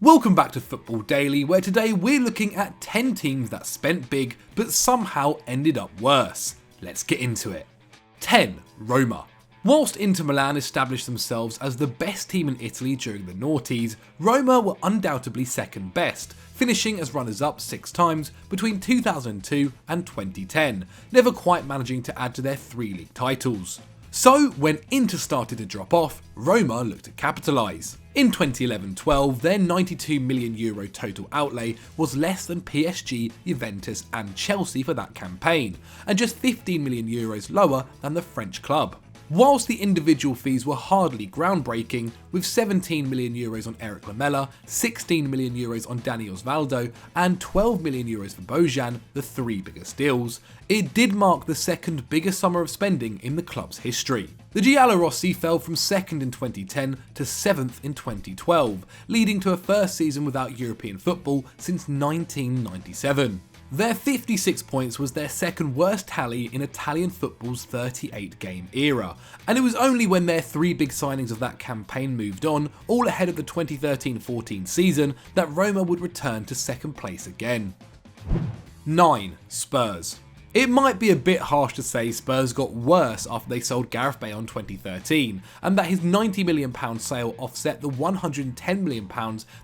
Welcome back to Football Daily, where today we're looking at 10 teams that spent big but somehow ended up worse. Let's get into it. 10. Roma. Whilst Inter Milan established themselves as the best team in Italy during the noughties, Roma were undoubtedly second best, finishing as runners-up 6 times between 2002 and 2010, never quite managing to add to their 3 league titles. So, when Inter started to drop off, Roma looked to capitalise. In 2011-12, their €92 million total outlay was less than PSG, Juventus and Chelsea for that campaign, and just €15 million lower than the French club. Whilst the individual fees were hardly groundbreaking, with €17 million on Eric Lamela, €16 million on Dani Osvaldo, and €12 million for Bojan, the 3 biggest deals, it did mark the second biggest summer of spending in the club's history. The Giallorossi fell from 2nd in 2010 to 7th in 2012, leading to a first season without European football since 1997. Their 56 points was their second worst tally in Italian football's 38-game era, and it was only when their 3 big signings of that campaign moved on, all ahead of the 2013-14 season, that Roma would return to second place again. 9. Spurs. It might be a bit harsh to say Spurs got worse after they sold Gareth Bale in 2013, and that his £90 million sale offset the £110 million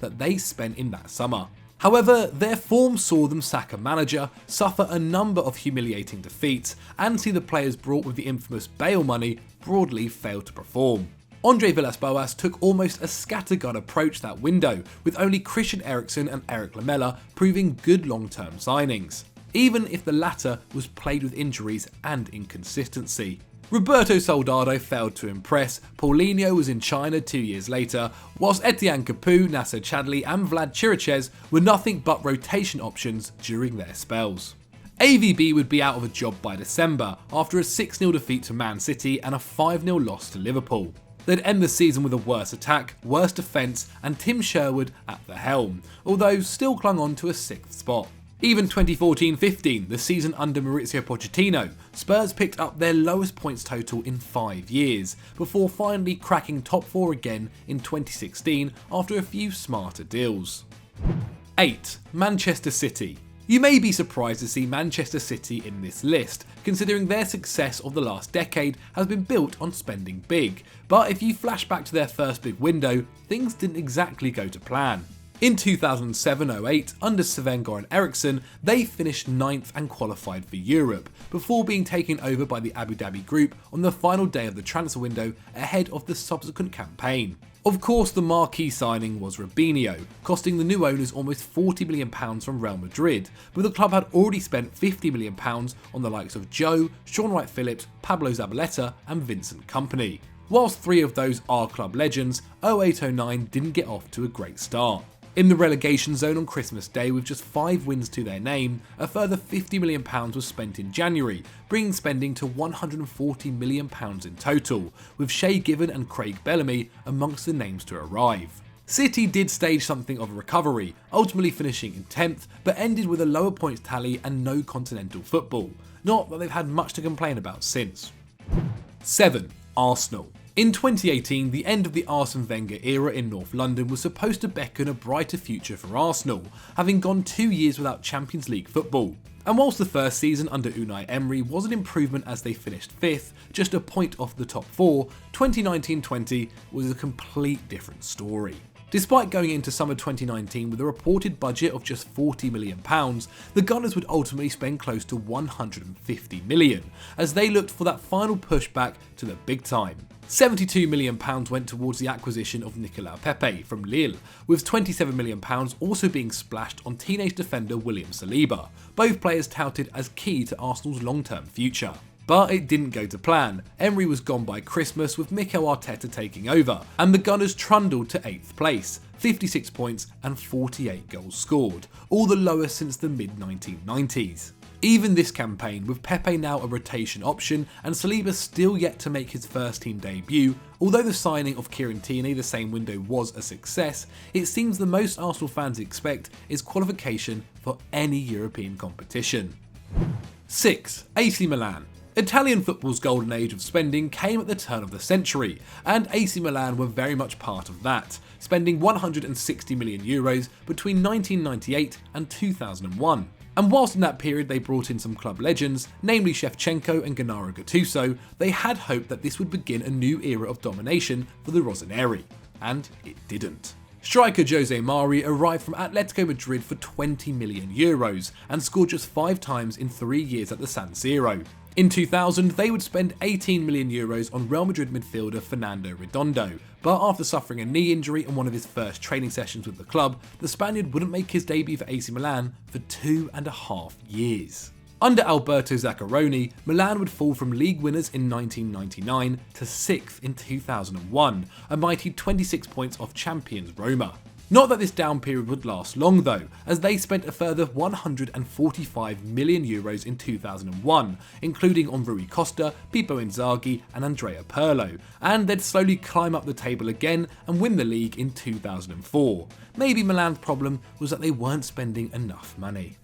that they spent in that summer. However, their form saw them sack a manager, suffer a number of humiliating defeats, and see the players brought with the infamous Bale money broadly fail to perform. Andre Villas-Boas took almost a scattergun approach that window, with only Christian Eriksen and Eric Lamela proving good long-term signings, even if the latter was plagued with injuries and inconsistency. Roberto Soldado failed to impress, Paulinho was in China 2 years later, whilst Etienne Capoue, Nacer Chadli and Vlad Chiriches were nothing but rotation options during their spells. AVB would be out of a job by December after a 6-0 defeat to Man City and a 5-0 loss to Liverpool. They'd end the season with a worse attack, worse defence and Tim Sherwood at the helm, although still clung on to a 6th spot. Even 2014-15, the season under Mauricio Pochettino, Spurs picked up their lowest points total in 5 years, before finally cracking top 4 again in 2016 after a few smarter deals. 8. Manchester City. You may be surprised to see Manchester City in this list, considering their success of the last decade has been built on spending big, but if you flash back to their first big window, things didn't exactly go to plan. In 2007-08, under Sven-Göran Eriksson, they finished 9th and qualified for Europe, before being taken over by the Abu Dhabi Group on the final day of the transfer window ahead of the subsequent campaign. Of course, the marquee signing was Robinho, costing the new owners almost £40 million from Real Madrid, but the club had already spent £50 million on the likes of Joe, Shaun Wright-Phillips, Pablo Zabaleta and Vincent Kompany. Whilst 3 of those are club legends, 08-09 didn't get off to a great start. In the relegation zone on Christmas Day with just 5 wins to their name, a further £50 million was spent in January, bringing spending to £140 million in total, with Shay Given and Craig Bellamy amongst the names to arrive. City did stage something of a recovery, ultimately finishing in 10th, but ended with a lower points tally and no continental football. Not that they've had much to complain about since. 7. Arsenal. In 2018, the end of the Arsene Wenger era in North London was supposed to beckon a brighter future for Arsenal, having gone 2 years without Champions League football. And whilst the first season under Unai Emery was an improvement as they finished 5th, just a point off the top 4, 2019-20 was a complete different story. Despite going into summer 2019 with a reported budget of just £40 million, the Gunners would ultimately spend close to £150 million, as they looked for that final push back to the big time. £72 million went towards the acquisition of Nicolas Pepe from Lille, with £27 million also being splashed on teenage defender William Saliba, both players touted as key to Arsenal's long-term future. But it didn't go to plan. Emery was gone by Christmas with Mikel Arteta taking over, and the Gunners trundled to 8th place, 56 points and 48 goals scored, all the lowest since the mid-1990s. Even this campaign, with Pepe now a rotation option and Saliba still yet to make his first team debut, although the signing of Kieran Tierney the same window was a success, it seems the most Arsenal fans expect is qualification for any European competition. 6. AC Milan. Italian football's golden age of spending came at the turn of the century, and AC Milan were very much part of that, spending €160 million between 1998 and 2001. And whilst in that period they brought in some club legends, namely Shevchenko and Gennaro Gattuso, they had hoped that this would begin a new era of domination for the Rossoneri. And it didn't. Striker Jose Mari arrived from Atletico Madrid for €20 million and scored just 5 times in 3 years at the San Siro. In 2000, they would spend €18 million on Real Madrid midfielder Fernando Redondo, but after suffering a knee injury on one of his first training sessions with the club, the Spaniard wouldn't make his debut for AC Milan for 2.5 years. Under Alberto Zaccheroni, Milan would fall from league winners in 1999 to 6th in 2001, a mighty 26 points off champions Roma. Not that this down period would last long though, as they spent a further €145 million in 2001, including on Rui Costa, Pippo Inzaghi and Andrea Pirlo, and they'd slowly climb up the table again and win the league in 2004. Maybe Milan's problem was that they weren't spending enough money.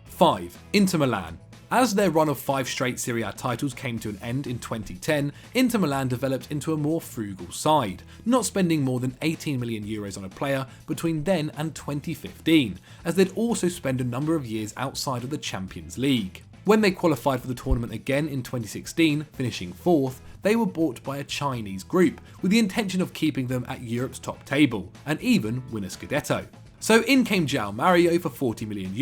5. Inter Milan. As their run of 5 straight Serie A titles came to an end in 2010, Inter Milan developed into a more frugal side, not spending more than €18 million on a player between then and 2015, as they'd also spent a number of years outside of the Champions League. When they qualified for the tournament again in 2016, finishing 4th, they were bought by a Chinese group with the intention of keeping them at Europe's top table, and even win a Scudetto. So in came João Mario for €40 million,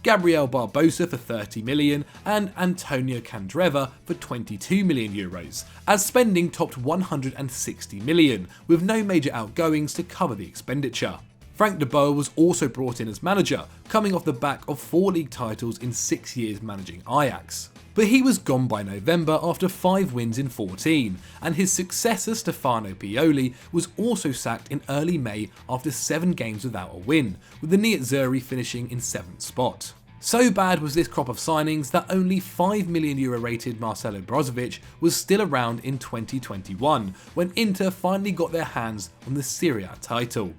Gabriel Barbosa for €30 million, and Antonio Candreva for €22 million, as spending topped €160 million, with no major outgoings to cover the expenditure. Frank de Boer was also brought in as manager, coming off the back of 4 league titles in 6 years managing Ajax. But he was gone by November after 5 wins in 14, and his successor Stefano Pioli was also sacked in early May after 7 games without a win, with the Nerazzurri finishing in 7th spot. So bad was this crop of signings that only €5 million rated Marcelo Brozovic was still around in 2021, when Inter finally got their hands on the Serie A title.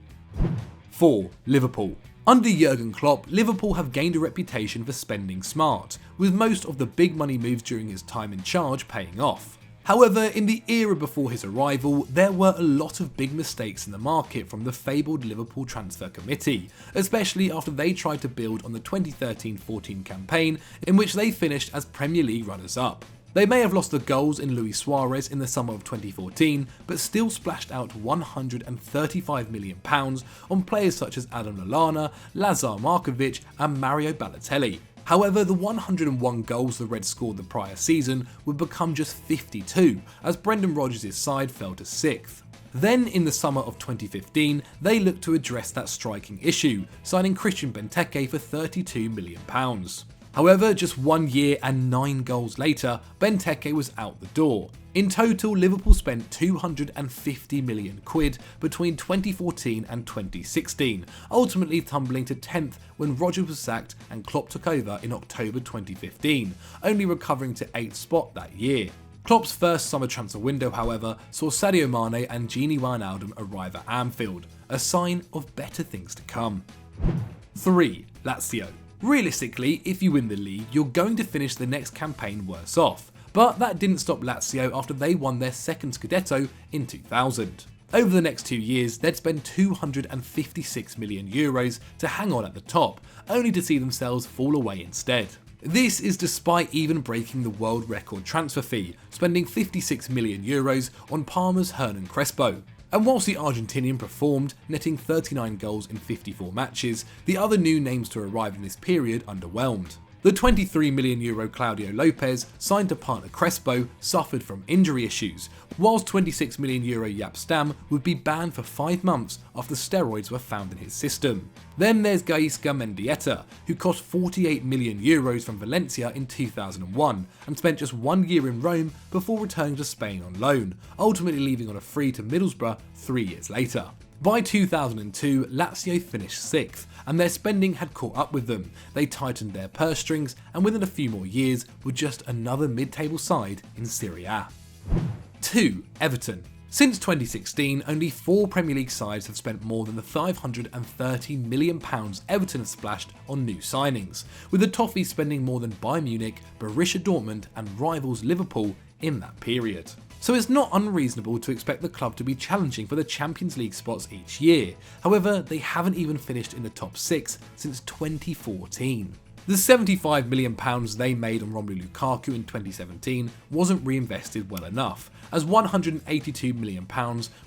4. Liverpool. Under Jurgen Klopp, Liverpool have gained a reputation for spending smart, with most of the big money moves during his time in charge paying off. However, in the era before his arrival, there were a lot of big mistakes in the market from the fabled Liverpool Transfer Committee, especially after they tried to build on the 2013-14 campaign in which they finished as Premier League runners-up. They may have lost the goals in Luis Suarez in the summer of 2014, but still splashed out £135 million on players such as Adam Lallana, Lazar Markovic and Mario Balotelli. However, the 101 goals the Reds scored the prior season would become just 52, as Brendan Rodgers' side fell to 6th. Then, in the summer of 2015, they looked to address that striking issue, signing Christian Benteke for £32 million. However, just 1 year and 9 goals later, Benteke was out the door. In total, Liverpool spent £250 million between 2014 and 2016, ultimately tumbling to 10th when Rodgers was sacked and Klopp took over in October 2015, only recovering to 8th spot that year. Klopp's first summer transfer window, however, saw Sadio Mane and Gini Wijnaldum arrive at Anfield, a sign of better things to come. 3. Lazio. Realistically, if you win the league, you're going to finish the next campaign worse off, but that didn't stop Lazio after they won their second Scudetto in 2000. Over the next 2 years, they'd spend €256 million to hang on at the top, only to see themselves fall away instead. This is despite even breaking the world record transfer fee, spending €56 million on Parma's Hernan Crespo. And whilst the Argentinian performed, netting 39 goals in 54 matches, the other new names to arrive in this period underwhelmed. The €23 million Claudio Lopez, signed to partner Crespo, suffered from injury issues, whilst €26 million Jaap Stam would be banned for 5 months after steroids were found in his system. Then there's Gaisca Mendieta, who cost €48 million from Valencia in 2001 and spent just 1 year in Rome before returning to Spain on loan, ultimately leaving on a free to Middlesbrough 3 years later. By 2002, Lazio finished 6th, and their spending had caught up with them. They tightened their purse strings, and within a few more years were just another mid-table side in Serie A. 2. Everton. Since 2016, only 4 Premier League sides have spent more than the £530 million Everton have splashed on new signings, with the Toffees spending more than Bayern Munich, Borussia Dortmund and rivals Liverpool in that period. So it's not unreasonable to expect the club to be challenging for the Champions League spots each year. However, they haven't even finished in the top 6 since 2014. The £75 million they made on Romelu Lukaku in 2017 wasn't reinvested well enough, as £182 million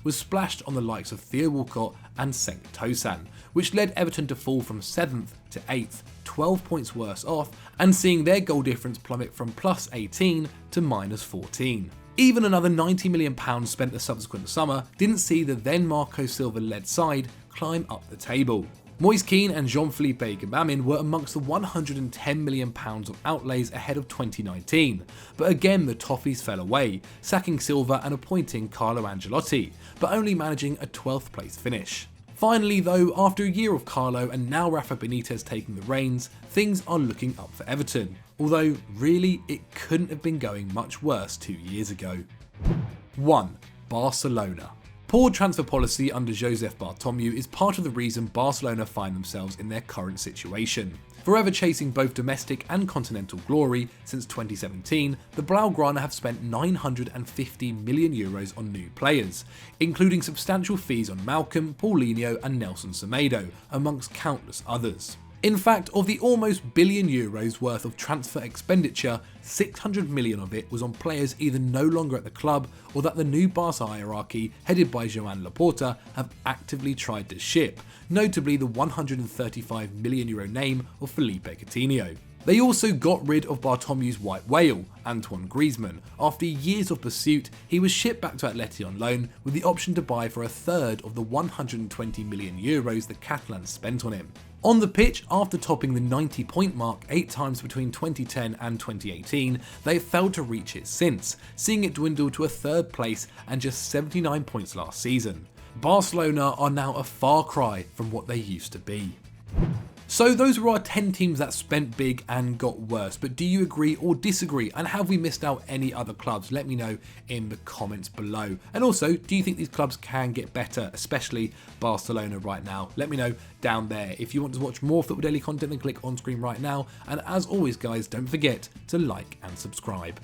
was splashed on the likes of Theo Walcott and Cenk Tosun, which led Everton to fall from 7th to 8th, 12 points worse off, and seeing their goal difference plummet from plus 18 to minus 14. Even another £90 million spent the subsequent summer didn't see the then Marco Silva-led side climb up the table. Moise Kean and Jean-Philippe Gbamin were amongst the £110 million of outlays ahead of 2019, but again the Toffees fell away, sacking Silva and appointing Carlo Ancelotti, but only managing a 12th place finish. Finally though, after a year of Carlo and now Rafa Benitez taking the reins, things are looking up for Everton, although really it couldn't have been going much worse 2 years ago. 1. Barcelona. Poor transfer policy under Josep Bartomeu is part of the reason Barcelona find themselves in their current situation. Forever chasing both domestic and continental glory, since 2017, the Blaugrana have spent €950 million on new players, including substantial fees on Malcolm, Paulinho and Nelson Semedo, amongst countless others. In fact, of the almost €1 billion worth of transfer expenditure, 600 million of it was on players either no longer at the club or that the new Barca hierarchy, headed by Joan Laporta, have actively tried to ship, notably the €135 million name of Felipe Coutinho. They also got rid of Bartomeu's white whale, Antoine Griezmann. After years of pursuit, he was shipped back to Atleti on loan with the option to buy for a third of the €120 million the Catalans spent on him. On the pitch, after topping the 90-point mark 8 times between 2010 and 2018, they failed to reach it since, seeing it dwindle to a 3rd place and just 79 points last season. Barcelona are now a far cry from what they used to be. So those were our 10 teams that spent big and got worse, but do you agree or disagree, and have we missed out any other clubs? Let me know in the comments below. And also, do you think these clubs can get better, especially Barcelona right now? Let me know down there. If you want to watch more Football Daily content, then click on screen right now, and as always guys, don't forget to like and subscribe.